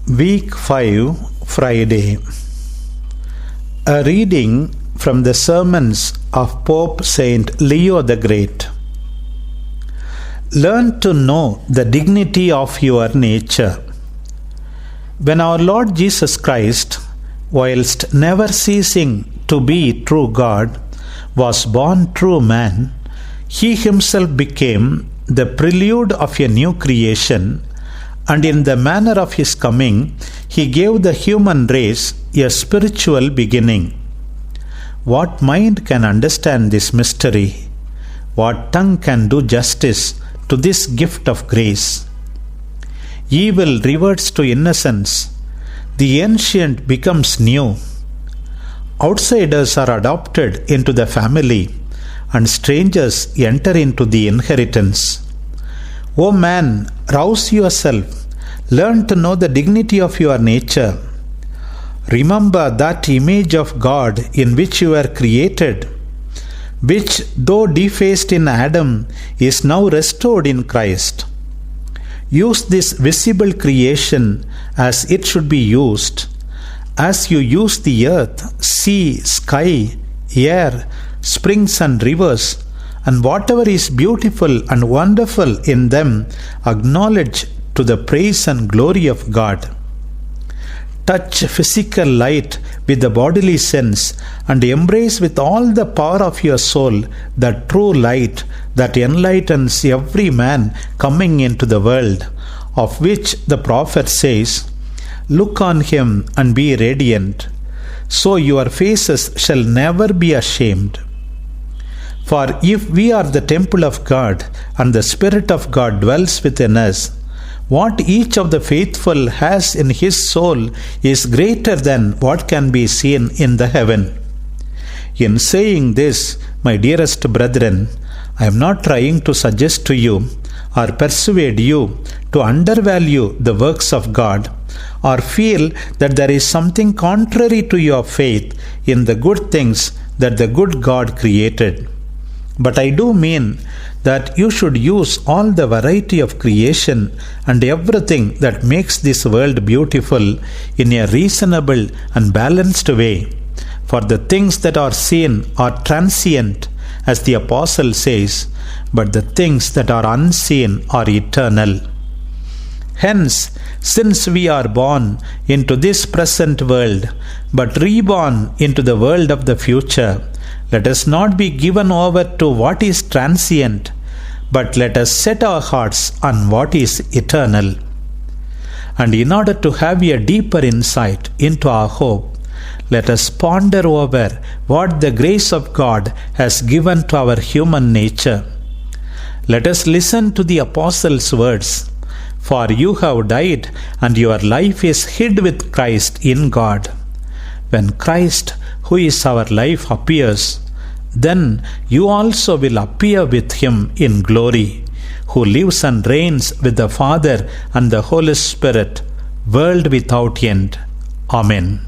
Week 5, Friday. A reading from the sermons of Pope Saint Leo the Great. Learn to know the dignity of your nature. When our Lord Jesus Christ, whilst never ceasing to be true God, was born true man, he himself became the prelude of a new creation, and in the manner of his coming, he gave the human race a spiritual beginning. What mind can understand this mystery? What tongue can do justice to this gift of grace? Evil reverts to innocence. The ancient becomes new. Outsiders are adopted into the family, and strangers enter into the inheritance. O man, rouse yourself. Learn to know the dignity of your nature. Remember that image of God in which you were created, which, though defaced in Adam, is now restored in Christ. Use this visible creation as it should be used. As you use the earth, sea, sky, air, springs and rivers, and whatever is beautiful and wonderful in them, acknowledge to the praise and glory of God. Touch physical light with the bodily sense and embrace with all the power of your soul the true light that enlightens every man coming into the world, of which the prophet says, "Look on him and be radiant, so your faces shall never be ashamed." For if we are the temple of God and the Spirit of God dwells within us, what each of the faithful has in his soul is greater than what can be seen in the heaven. In saying this, my dearest brethren, I am not trying to suggest to you or persuade you to undervalue the works of God or feel that there is something contrary to your faith in the good things that the good God created. But I do mean that you should use all the variety of creation and everything that makes this world beautiful in a reasonable and balanced way. For the things that are seen are transient, as the Apostle says, but the things that are unseen are eternal. Hence, since we are born into this present world, but reborn into the world of the future, let us not be given over to what is transient, but let us set our hearts on what is eternal. And in order to have a deeper insight into our hope, let us ponder over what the grace of God has given to our human nature. Let us listen to the Apostle's words, "For you have died, and your life is hid with Christ in God." When Christ, who is our life, appears, then you also will appear with him in glory, who lives and reigns with the Father and the Holy Spirit, world without end. Amen.